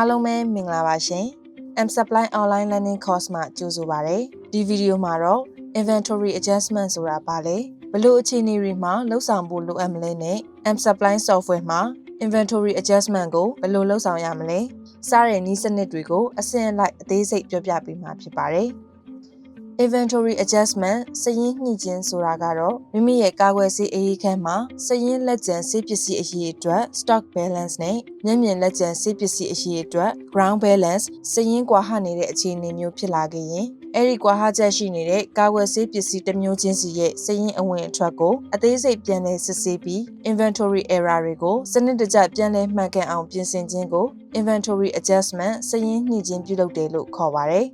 အားလုံးပဲမင်္ဂလာပါရှင် M Supply Online Learning Course မှာကြိုဆိုပါရစေဒီဗီဒီယိုမှာတော့ Inventory Adjustment ဆိုတာဘာလဲဘလို့အခြေအနေတွေမှာလှုပ်ဆောင်ဖို့လိုအပ်မလဲနဲ့ M Supply Software မှာ Inventory Adjustment ကိုဘလို့လှုပ်ဆောင်ရမလဲစတဲ့နည်းစနစ်တွေကိုအဆင့်လိုက်အသေးစိတ်ပြောပြပေးမှာဖြစ်ပါတယ် Inventory Adjustment စရင်းညှိခြင်းဆိုတာကတော့မိမိရဲ့ကာကွယ်ဆေးအရေးခန်းမှာစရင်းလက်ကျန်ဆေးပစ္စည်းအရေးအတွက် Stock Balance နဲ့မျက်မြင်လက်ကျန်ဆေးပစ္စည်းအရေးအတွက် Ground Balance စရင်းကွာဟနေတဲ့အခြေအနေမျိုးဖြစ်လာခဲ့ရင်အဲ့ဒီကွာဟချက်ရှိနေတဲ့ကာကွယ်ဆေးပစ္စည်းတစ်မျိုးချင်းစီရဲ့စရင်းအဝင်အထွက်ကိုအသေးစိတ်ပြန်လည်စစ်ဆေးပြီး Inventory Error တွေကိုစနစ်တကျပြန်လည်မှန်ကန်အောင်ပြင်ဆင်ခြင်းကို Inventory Adjustment စရင်းညှိခြင်းပြုလုပ်တယ်လို့ခေါ်ပါတယ်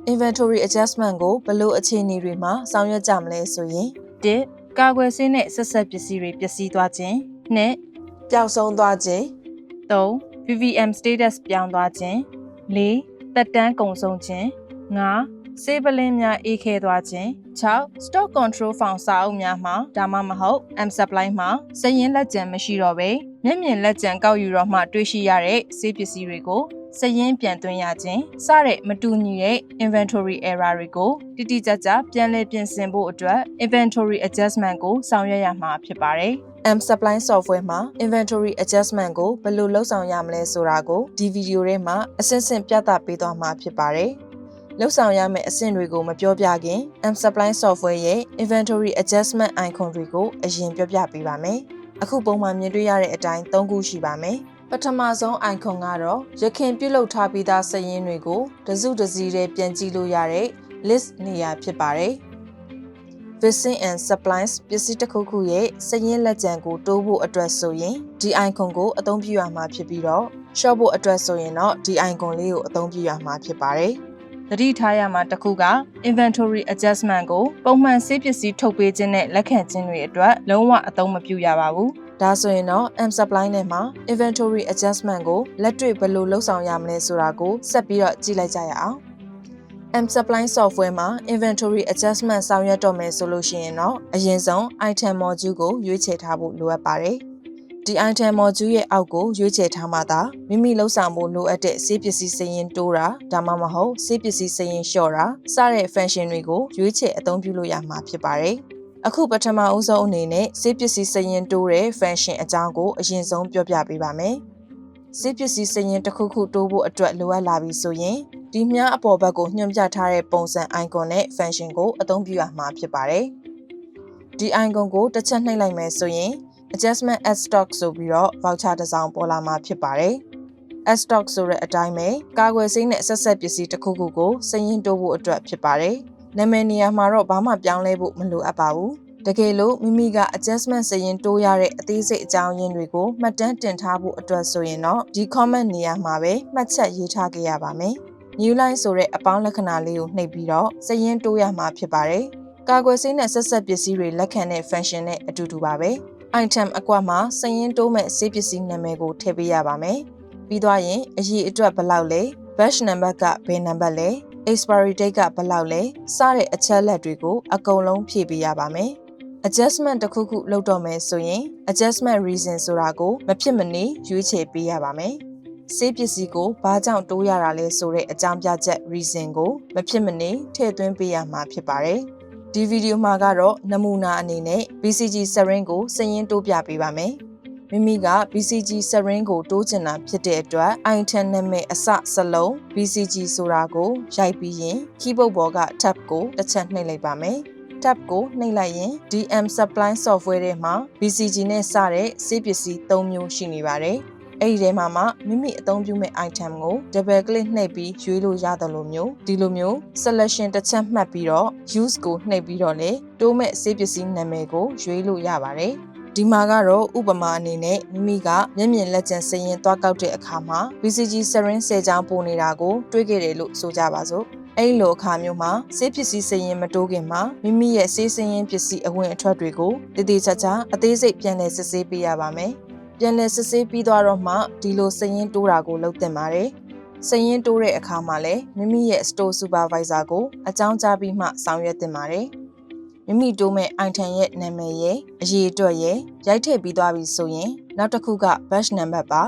Inventory Adjustment ကိုဘလို့အခြေအနေတွေမှာဆောင်ရွက်ကြမလဲဆိုရင် 1. ကာကွယ်ဆေးနဲ့ဆက်ဆက်ပစ္စည်းတွေပျက်စီးသွားခြင်း 2. ပျောက်ဆုံးသွားခြင်း 3. VVM status ပြောင်းသွားခြင်း 4. သက်တမ်းကုန်ဆုံးခြင်း 5. ဆေးပလင်းများအေးခဲသွားခြင်း 6. Stock Control Form စာအုပ်များမှာဒါမှမဟုတ် M Supply မှာစရင်းလက်ကျန်မရှိတော့ဘဲမျက်မြင်လက်ကျန်ကောက်ယူတော့မှတွေ့ရှိရတဲ့ဆေးပစ္စည်းတွေကိုစရင်းပြန်သွင်းရခြင်းစတဲ့မတူညီတဲ့ inventory error တွေကိုတိတိကျကျပြန်လည်ပြင်ဆင်ဖို့အတွက် inventory adjustment ကိုဆောင်ရွက်ရမှာဖြစ်ပါတယ်။ M Supply Software မှာ inventory adjustment ကိုဘယ်လိုလုပ်ဆောင်ရမလဲဆိုတာကိုဒီဗီဒီယိုထဲမှာအဆင့်ဆင့်ပြသပေးသွားမှာဖြစ်ပါတယ်။လုပ်ဆောင်ရမယ့်အဆင့်တွေကိုမပြောပြခင် M Supply Software ရဲ့ inventory adjustment icon တွေကိုအရင်ပြောပြပေးပါမယ်။အခုပုံမှန်မြင်တွေ့ရတဲ့အတိုင်း၃ခုရှိပါမယ်။ပထမဆုံး icon ကတော့ရခင်ပြုလုပ်ထားပြီးသားစာရင်းတွေကိုတစုတစည်းတည်းပြန်ကြည့်လို့ရတဲ့ list နေရာဖြစ်ပါတယ်။ Visit and Supplies ပစ္စည်းတစ်ခုခုရဲ့စာရင်းလက်ကျန်ကိုတိုးဖို့အတွက်ဆိုရင်ဒီ icon ကိုအသုံးပြုရမှာဖြစ်ပြီးတော့ short ဖို့အတွက်ဆိုရင်တော့ဒီ icon လေးကိုအသုံးပြုရမှာဖြစ်ပါတယ်။သတိထားရမှာတစ်ခုက inventory adjustment ကိုပုံမှန်ဆေးပစ္စည်းထုတ်ပေးခြင်းနဲ့လက်ခံခြင်းတွေအတွက်လုံးဝအသုံးမပြုရပါဘူး။ဒါဆိုရင်တော့ M Supply နဲ့မှာ inventory adjustment ကိုလက်တွေ့ဘယ်လိုလုပ်ဆောင်ရမလဲဆိုတာကိုဆက်ပြီးတော့ကြည့်လိုက်ကြရအောင်။ M Supply Software မှာ inventory adjustment ဆောင်ရွက်တော့မယ်ဆိုလို့ရှိရင်တော့အရင်ဆုံး item module ကိုရွေးချယ်ထားဖို့လိုအပ်ပါတယ်။ဒီ item module ရဲ့အောက်ကိုရွေးချယ်ထားမှသာမိမိလုပ်ဆောင်ဖို့လိုအပ်တဲ့ဆေးပစ္စည်းစာရင်းတိုးတာဒါမှမဟုတ်ဆေးပစ္စည်းစာရင်းလျှော့တာစတဲ့ function တွေကိုရွေးချယ်အသုံးပြုလို့ရမှာဖြစ်ပါတယ်။အခုပထမအဦးဆုံးအနေနဲ့ဆေးပစ္စည်းစာရင်းတိုးတဲ့ function အကြောင်းကိုအရင်ဆုံးပြောပြပေးပါမယ်။ဆေးပစ္စည်းစာရင်းတစ်ခုခုတိုးဖို့အတွက်လိုအပ်လာပြီဆိုရင်ဒီမြားအပေါ်ဘက်ကိုညွှန်ပြထားတဲ့ပုံစံ icon နဲ့ function ကိုအသုံးပြုရမှာဖြစ်ပါတယ်။ဒီ icon ကိုတစ်ချက်နှိပ်လိုက်မယ်ဆိုရင် adjustment at stock ဆိုပြီးတော့ voucher တစ်စောင်ပေါ်လာမှာဖြစ်ပါတယ်။ at stock ဆိုတဲ့အတိုင်းပဲကာကွယ်ဆေးနဲ့ဆက်ဆက်ပစ္စည်းတစ်ခုခုကိုစာရင်းတိုးဖို့အတွက်ဖြစ်ပါတယ်။နာမည်နေရာမှာတော့ဘာမှပြောင်းလဲဖို့မလိုအပ်ပါဘူး။တကယ်လို့မိမိက adjustment စာရင်းတိုးရတဲ့အသေးစိတ်အကြောင်းရင်းတွေကိုမှတ်တမ်းတင်ထားဖို့အတွက်ဆိုရင်တော့ဒီ comment နေရာမှာပဲမှတ်ချက်ရေးထားခဲ့ရပါမယ်။ new line ဆိုတဲ့အပေါင်းလက္ခဏာလေးကိုနှိပ်ပြီးတော့စာရင်းတိုးရမှာဖြစ်ပါတယ်။ကာကွယ်ဆေးနဲ့ဆက်ဆက်ပစ္စည်းတွေလက်ခံတဲ့ function နဲ့အတူတူပါပဲ။ item အကွက်မှာစာရင်းတိုးမဲ့ဆေးပစ္စည်းနာမည်ကိုထည့်ပေးရပါမယ်။ပြီးသွားရင်အရေးအတွက်ဘယ်လောက်လဲ batch number ကဘယ်နံပါတ်လဲ expiry date ကဘယ်လောက်လဲစတဲ့အချက်လက်တွေကိုအကုန်လုံးဖြည့်ပေးရပါမယ်။ adjustment တစ်ခုခုလုပ်တော့မယ်ဆိုရင် adjustment reason ဆိုတာကိုမဖြစ်မနေရွေးချယ်ပေးရပါမယ်။ဆေးပစ္စည်းကိုဘာကြောင့်တိုးရတာလဲဆိုတဲ့အကြောင်းပြချက် reason ကိုမဖြစ်မနေထည့်သွင်းပေးရမှာဖြစ်ပါတယ်။ဒီဗီဒီယိုမှာကတော့နမူနာအနေနဲ့ BCG syringe ကိုစာရင်းတိုးပြပေးပါမယ်။မိမိက BCG syringe ကိုတိုးချင်တာဖြစ်တဲ့အတွက် item နာမည်အစစလုံး BCG ဆိုတာကိုရိုက်ပြီးရင် keyboard ပေါ်က tab ကိုတစ်ချက်နှိပ်လိုက်ပါမယ်။ tab ကိုနှိပ်လိုက်ရင် DM Supply Software ထဲမှာ BCG နဲ့စတဲ့ဆေးပစ္စည်း၃မျိုးရှိနေပါတယ်။အဲ့ဒီထဲမှာမိမိအသုံးပြုမဲ့ item ကို double click နှိပ်ပြီးရွေးလို့ရတယ်လို့မျိုးဒီလိုမျိုး selection တစ်ချက်မှတ်ပြီးတော့ use ကိုနှိပ်ပြီးတော့လေတိုးမဲ့ဆေးပစ္စည်းနာမည်ကိုရွေးလို့ရပါတယ်။ဒီမှာကတော့ဥပမာအနေနဲ့မိမိကမျက်မြင်လက်ကျန်စာရင်းသွားကောက်တဲ့အခါမှာ BCG syringe 10ချောင်းပို့နေတာကိုတွေ့ခဲ့တယ်လို့ဆိုကြပါစို့။အဲ့လိုအခါမျိုးမှာဆေးပစ္စည်းစာရင်းမတိုးခင်မှာမိမိရဲ့ဆေးစာရင်းပစ္စည်းအဝင်အထွက်တွေကိုတည်တည်ချာချာအသေးစိတ်ပြန်လည်စစ်ဆေးပေးရပါမယ်။ပြန်လည်စစ်ဆေးပြီးတော့မှဒီလိုစာရင်းတိုးတာကိုလုပ်သင့်ပါတယ်။စာရင်းတိုးတဲ့အခါမှာလည်းမိမိရဲ့ store supervisor ကိုအကြောင်းကြားပြီးမှဆောင်ရွက်သင့်ပါတယ်။မိမိတိုးမဲ့ item ရဲ့နာမည်ရဲ့အရေးအတွက်ရဲ့ရိုက်ထည့်ပြီးသွားပြီဆိုရင်နောက်တစ်ခုက batch number ပါ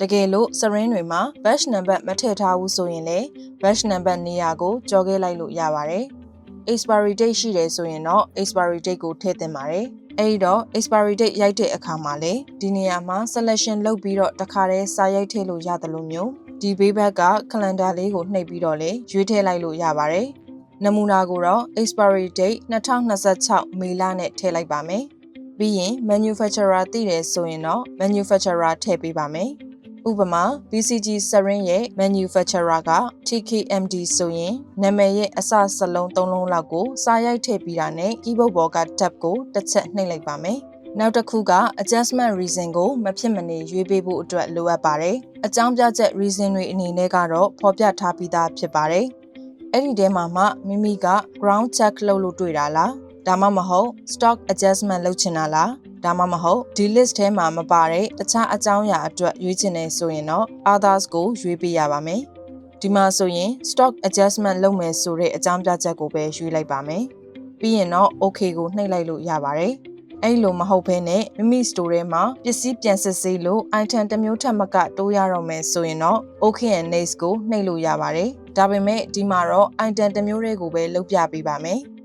တကယ်လို့စရင်းတွေမှာ batch number မထည့်ထားဘူးဆိုရင်လည်း batch number နေရာကိုကြော်ခဲ့လိုက်လို့ရပါတယ်။ expiry date ရှိတယ်ဆိုရင်တော့ expiry date ကိုထည့်သင့်ပါတယ်။အဲဒီတော့ expiry date ရိုက်တဲ့အခါမှာလေဒီနေရာမှာ selection လုပ်ပြီးတော့တခါတည်းစာရိုက်ထည့်လို့ရတယ်လို့မျိုးဒီဘေးဘက်က calendar လေးကိုနှိပ်ပြီးတော့လေရွေးထည့်လိုက်လို့ရပါတယ်။နမူနာကိုတော့ expiry date 2026မေလနဲ့ထည့်လိုက်ပါမယ်။ပြီးရင် manufacturer သိတယ်ဆိုရင်တော့ manufacturer ထည့်ပေးပါမယ်။ဥပမာ BCG စရင်းရဲ့ manufacturer က TKMD ဆိုရင်နာမည်ရဲ့အစစလုံး၃လုံးလောက်ကိုစာရိုက်ထည့်ပြီးတာနဲ့ keyboard ပေါ်က tab ကိုတစ်ချက်နှိပ်လိုက်ပါမယ်။နောက်တစ်ခုက adjustment reason ကိုမဖြစ်မနေရွေးပေးဖို့အတွက်လိုအပ်ပါတယ်။အကြောင်းပြချက် reason တွေအနေနဲ့ကတော့ဖော်ပြထားပြီးသားဖြစ်ပါတယ်။အဲ့ဒီထဲမှာမှမိမိက ground check လုပ်လို့တွေ့တာလားဒါမှမဟုတ် stock adjustment လုပ်ချင်တာလားဒါမှမဟုတ်ဒီ list ထဲမှာမပါတဲ့တခြားအကြောင်းအရာအတွက်ရွေးချင်နေဆိုရင်တော့ others ကိုရွေးပေးရပါမယ်။ဒီမှာဆိုရင် stock adjustment လုပ်မယ်ဆိုတဲ့အကြောင်းပြချက်ကိုပဲရွေးလိုက်ပါမယ်။ပြီးရင်တော့ okay ကိုနှိပ်လိုက်လို့ရပါတယ်။အဲ့လိုမဟုတ်ဘဲနဲ့မိမိ store ထဲမှာပစ္စည်းပြန်စစ်ဆေးလို့ item တစ်မျိုးထပ်မကတိုးရတော့မယ်ဆိုရင်တော့ okay and next ကိုနှိပ်လို့ရပါတယ်။ဒါပေမဲ့ဒီမှာတော့ item တစ်မျိုးလေးကိုပဲလုပ်ပြပေးပါမယ်။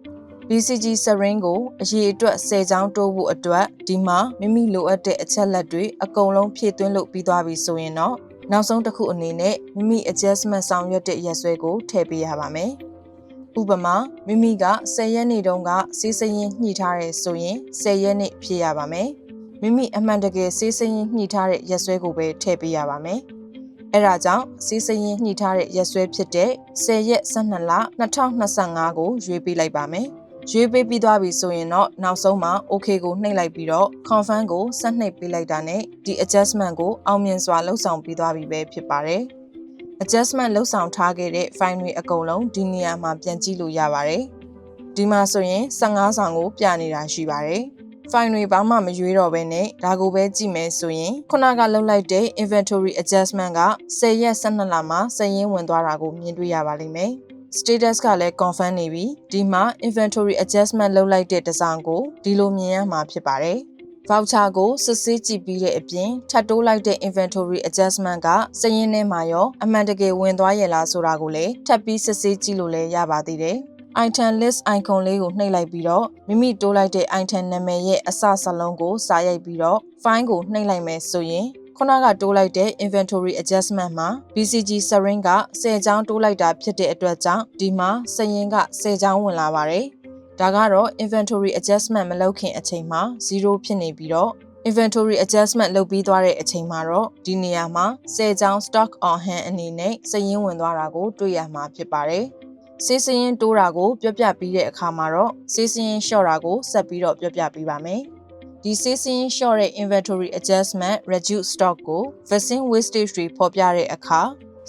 BCG စရင်းကိုအရေးအတွက်10ချောင်းတိုးဖို့အတွက်ဒီမှာမိမိလိုအပ်တဲ့အချက်လက်တွေအကုန်လုံးဖြည့်သွင်းလို့ပြီးသွားပြီဆိုရင်တော့နောက်ဆုံးတစ်ခုအနေနဲ့မိမိ adjustment ဆောင်ရွက်တဲ့ရက်စွဲကိုထည့်ပေးရပါမယ်။ဥပမာမိမိက10ရက်နေ့တုန်းကစေးစရင်ညှိထားရဲဆိုရင်10ရက်နေ့ဖြည့်ရပါမယ်။မိမိအမှန်တကယ်စေးစရင်ညှိထားတဲ့ရက်စွဲကိုပဲထည့်ပေးရပါမယ်။အဲဒါကြောင့်စေးစရင်ညှိထားတဲ့ရက်စွဲဖြစ်တဲ့10ရက်12လ2025ကိုရွေးပေးလိုက်ပါမယ်။ရွေးပေးပြီးသွားပြီဆိုရင်တော့နောက်ဆုံးမှာ okay ကိုနှိပ်လိုက်ပြီးတော့ confirm ကိုဆက်နှိပ်ပေးလိုက်တာနဲ့ဒီ adjustment ကိုအောင်မြင်စွာလုပ်ဆောင်ပြီးသွားပြီပဲဖြစ်ပါတယ်။ adjustment လုပ်ဆောင်ထားခဲ့တဲ့ file တွေအကုန်လုံးဒီနေရာမှာပြန်ကြည့်လို့ရပါတယ်။ဒီမှာဆိုရင်15ဆောင်ကိုပြနေတာရှိပါတယ်။ file တွေဘာမှမရွေးတော့ဘဲနဲ့ဒါကိုပဲကြည့်မယ်ဆိုရင်ခုနကလုပ်လိုက်တဲ့ inventory adjustment က10ရက်12လမှာစာရင်းဝင်သွားတာကိုမြင်တွေ့ရပါလိမ့်မယ်။ status ကလည်း confirm နေပြီဒီမှာ inventory adjustment လုပ်လိုက်တဲ့တစ်စောင်ကိုဒီလိုမြင်ရမှာဖြစ်ပါတယ်။ voucher ကိုစစ်ဆေးကြည့်ပြီးတဲ့အပြင်ထပ်တိုးလိုက်တဲ့ inventory adjustment ကစာရင်းထဲမှာရောအမှန်တကယ်ဝင်သွားရလားဆိုတာကိုလည်းထပ်ပြီးစစ်ဆေးကြည့်လို့လည်းရပါသေးတယ်။ item list icon လေးကိုနှိပ်လိုက်ပြီးတော့မိမိတိုးလိုက်တဲ့ item နာမည်ရဲ့အစစလုံးကိုစာရိုက်ပြီးတော့ file ကိုနှိပ်လိုက်မယ်ဆိုရင်ခုနကတိုးလိုက်တဲ့ inventory adjustment မှာ BCG စရင်းက10ချောင်းတိုးလိုက်တာဖြစ်တဲ့အတွက်ကြောင့်ဒီမှာစာရင်းက10ချောင်းဝင်လာပါတယ်။ဒါကတော့ inventory adjustment မလုပ်ခင်အချိန်မှာ0ဖြစ်နေပြီးတော့ inventory adjustment လုပ်ပြီးသွားတဲ့အချိန်မှာတော့ဒီနေရာမှာ10ချောင်း stock on hand အနေနဲ့စာရင်းဝင်သွားတာကိုတွေ့ရမှာဖြစ်ပါတယ်။စေးစရင်တိုးတာကိုပြောပြပြီးတဲ့အခါမှာတော့စေးစရင်လျှော့တာကိုဆက်ပြီးတော့ပြောပြပေးပါမယ်။ဒီစေးစရင်လျှော့တဲ့ inventory adjustment reduce stock ကို vaccine wastage တွေဖော်ပြတဲ့အခါ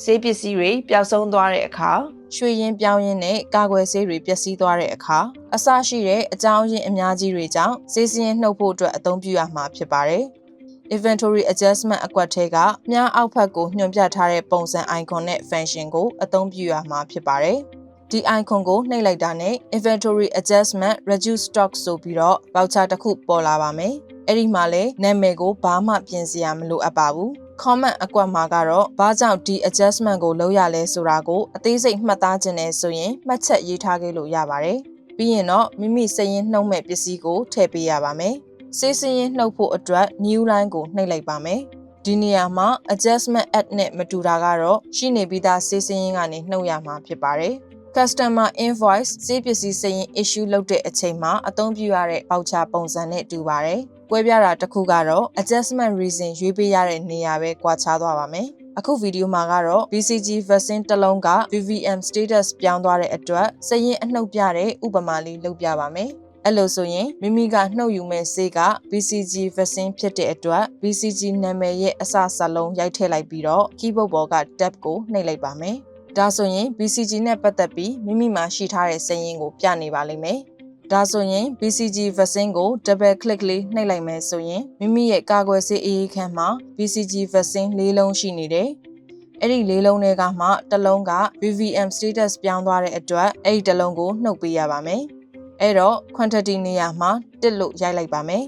ဆေးပစ္စည်းတွေပျောက်ဆုံးသွားတဲ့အခါရွှေရင်ပြောင်းရင်းနဲ့ကာကွယ်ဆေးတွေပျက်စီးသွားတဲ့အခါအစရှိတဲ့အကြောင်းရင်းအများကြီးတွေကြောင့်စေးစရင်နှုတ်ဖို့အတွက်အသုံးပြုရမှာဖြစ်ပါတယ်။ inventory adjustment အကွက်ထဲကမြားအောက်ဘက်ကိုညွှန်ပြထားတဲ့ပုံစံ icon နဲ့ function ကိုအသုံးပြုရမှာဖြစ်ပါတယ်။ဒီ icon ကိုနှိပ်လိုက်တာနဲ့ inventory adjustment reduce stock ဆိုပြီးတော့ voucher တစ်ခုပေါ်လာပါမယ်။အဲ့ဒီမှာလည်းနာမည်ကိုဘာမှပြင်စရာမလိုအပ်ပါဘူး။ comment အကွက်မှာကတော့ဘာကြောင့်ဒီ adjustment ကိုလုပ်ရလဲဆိုတာကိုအသေးစိတ်မှတ်သားခြင်းနဲ့ဆိုရင်မှတ်ချက်ရေးထားခဲ့လို့ရပါတယ်။ပြီးရင်တော့မိမိစာရင်းနှုတ်မဲ့ပစ္စည်းကိုထည့်ပေးရပါမယ်။စေးစရင်နှုတ်ဖို့အတွက် new line ကိုနှိပ်လိုက်ပါမယ်။ဒီနေရာမှာ adjustment add နဲ့မတူတာကတော့ရှိနေပြီးသားစေးစရင်ကနေနှုတ်ရမှာဖြစ်ပါတယ်။ customer invoice စေးပစ္စည်းစာရင်း issue လုပ်တဲ့အချိန်မှာအသုံးပြုရတဲ့ voucher ပုံစံနဲ့တူပါတယ်။ကွဲပြားတာတစ်ခုကတော့ adjustment reason ရွေးပေးရတဲ့နေရာပဲကွာခြားသွားပါမယ်။အခုဗီဒီယိုမှာကတော့ BCG vaccine တစ်လုံးက VVM status ပြောင်းသွားတဲ့အတွက်စာရင်းအနှုတ်ပြတဲ့ဥပမာလေးလုပ်ပြပါမယ်။အဲ့လိုဆိုရင်မိမိကနှုတ်ယူမဲ့ဆေးက BCG vaccine ဖြစ်တဲ့အတွက် BCG နာမည်ရဲ့အစစလုံးရိုက်ထည့်လိုက်ပြီးတော့ keyboard ပေါ်က tab ကိုနှိပ်လိုက်ပါမယ်။ဒါဆိုရင် BCG နဲ့ပတ်သက်ပြီးမိမိမှာရှိထားတဲ့စာရင်းကိုပြနေပါလိမ့်မယ်။ဒါဆိုရင် BCG vaccine ကို double click လေးနှိပ်လိုက်မယ်ဆိုရင်မိမိရဲ့ကာကွယ်ဆေးအရေးခန်းမှာ BCG vaccine ၄လုံးရှိနေတယ်။အဲ့ဒီ၄လုံးတွေကမှတစ်လုံးက VVM status ပြောင်းသွားတဲ့အတွက်အဲ့ဒီတစ်လုံးကိုနှုတ်ပေးရပါမယ်။အဲ့တော့ quantity နေရာမှာ1လို့ရိုက်လိုက်ပါမယ်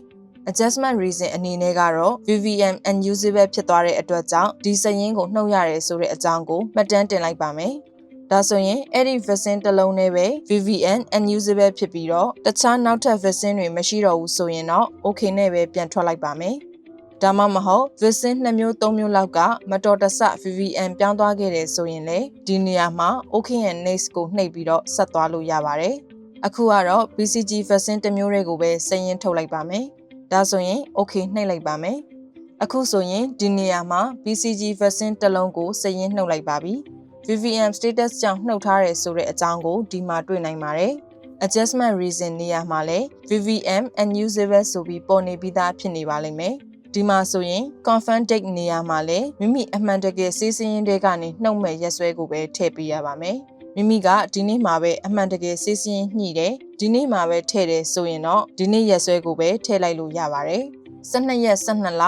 adjustment reason အနေနဲ့ကတော့ VVM unusable ဖြစ်သွားတဲ့အတွက်ကြောင့်ဒီစာရင်းကိုနှုတ်ရတယ်ဆိုတဲ့အကြောင်းကိုမှတ်တမ်းတင်လိုက်ပါမယ်။ဒါဆိုရင်အဲ့ဒီ vaccine တစ်လုံးနဲ့ပဲ VVM unusable ဖြစ်ပြီးတော့တခြားနောက်ထပ် vaccine တွေမရှိတော့ဘူးဆိုရင်တော့ okay နဲ့ပဲပြန်ထွက်လိုက်ပါမယ်။ဒါမှမဟုတ် vaccine 2မျိုး3မျိုးလောက်ကမတော်တဆ VVM ပြောင်းသွားခဲ့တယ်ဆိုရင်လေဒီနေရာမှာ okay and next ကိုနှိပ်ပြီးတော့ဆက်သွားလို့ရပါတယ်။အခုကတော့ BCG vaccine တစ်မျိုးတွေကိုပဲစာရင်းထုတ်လိုက်ပါမယ်။ဒါဆိုရင် okay နှိပ်လိုက်ပါမယ်။အခုဆိုရင်ဒီနေရာမှာ BCG vaccine တစ်လုံးကိုစာရင်းနှုတ်လိုက်ပါပြီ။ VVM status ကြောင့်နှုတ်ထားတယ်ဆိုတဲ့အကြောင်းကိုဒီမှာတွေ့နိုင်ပါတယ်။ adjustment reason နေရာမှာလည်း VVM unusable ဆိုပြီးပေါ်နေပြီးသားဖြစ်နေပါလိမ့်မယ်။ဒီမှာဆိုရင် confirm date နေရာမှာလည်းမိမိအမှန်တကယ်စေးစင်းရင်းတွေကနေနှုတ်မဲ့ရက်စွဲကိုပဲထည့်ပေးရပါမယ်။မိမိကဒီနေ့မှာပဲအမှန်တကယ်စေးစင်းညှိတယ်ဒီနေ့မှာပဲထည့်တယ်ဆိုရင်တော့ဒီနေ့ရက်စွဲကိုပဲထည့်လိုက်လို့ရပါတယ်။12ရက်12လ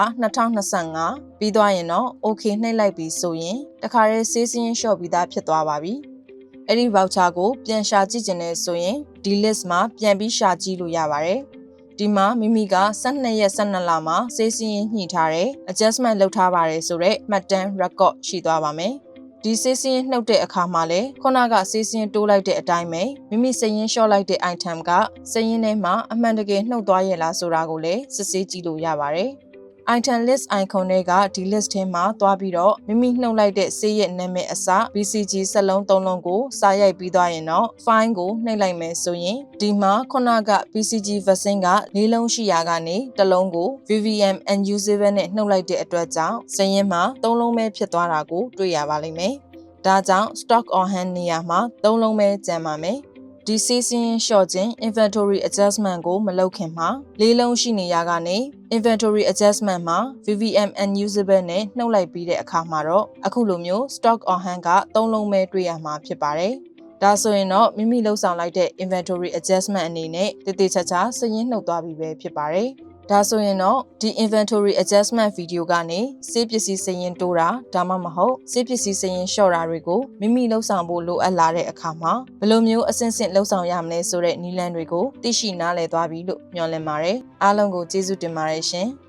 2025ပြီးသွားရင်တော့ okay နှိပ်လိုက်ပြီဆိုရင်တခါတည်းစေးစင်းလျှော့ပြီးသားဖြစ်သွားပါပြီ။အဲ့ဒီ voucher ကိုပြန်ရှာကြည့်ချင်တယ်ဆိုရင်ဒီ list မှာပြန်ပြီးရှာကြည့်လို့ရပါတယ်။ဒီမှာမိမိက12ရက်12လမှာစေးစင်းညှိထားတဲ့ adjustment လုပ်ထားပါတယ်ဆိုတော့မှတ်တမ်း record ရှိသွားပါမယ်။ဒီစေးစင်းနှုတ်တဲ့အခါမှာလည်းခုနကစေးစင်းတိုးလိုက်တဲ့အတိုင်းပဲမိမိစရင်လျှော့လိုက်တဲ့ item ကစရင်ထဲမှာအမှန်တကယ်နှုတ်သွားရဲ့လားဆိုတာကိုလည်းစစ်ဆေးကြည့်လို့ရပါတယ်။ item list icon တွေကဒီ list ထဲမှာသွားပြီးတော့မိမိနှုတ်လိုက်တဲ့ဆေးရဲ့နာမည်အစ BCG စက်လုံး3လုံးကိုစာရိုက်ပြီးသွားရင်တော့ file ကိုနှိပ်လိုက်မယ်ဆိုရင်ဒီမှာခုနက BCG vaccine က၄လုံးရှိရာကနေတစ်လုံးကို VVM unusable နဲ့နှုတ်လိုက်တဲ့အတွက်ကြောင့်စရင်မှာ3လုံးပဲဖြစ်သွားတာကိုတွေ့ရပါလိမ့်မယ်။ဒါကြောင့် stock on hand နေရာမှာ3လုံးပဲကျန်ပါမယ်။ဒီစေးစင်းလျှော့ခြင်း inventory adjustment ကိုမလုပ်ခင်မှာ၄လုံးရှိနေရကနေ inventory adjustment မှာ VVM unusable နဲ့နှုတ်လိုက်ပြီးတဲ့အခါမှာတော့အခုလိုမျိုး stock on hand က3လုံးပဲတွေ့ရမှာဖြစ်ပါတယ်။ဒါဆိုရင်တော့မိမိလှုပ်ဆောင်လိုက်တဲ့ inventory adjustment အနေနဲ့တည်တည်ချာချာစရင်းနှုတ်သွားပြီပဲဖြစ်ပါတယ်။ဒါဆိုရင်တော့ဒီ inventory adjustment video ကနေစေးပစ္စည်းစရင်တိုးတာဒါမှမဟုတ်စေးပစ္စည်းစရင်လျှော့တာတွေကိုမိမိလှုပ်ဆောင်ဖို့လိုအပ်လာတဲ့အခါမှာဘယ်လိုမျိုးအဆင့်ဆင့်လှုပ်ဆောင်ရမလဲဆိုတဲ့နည်းလမ်းတွေကိုသိရှိနားလည်သွားပြီလို့မျှော်လင့်ပါတယ်အားလုံးကိုကျေးဇူးတင်ပါတယ်ရှင်။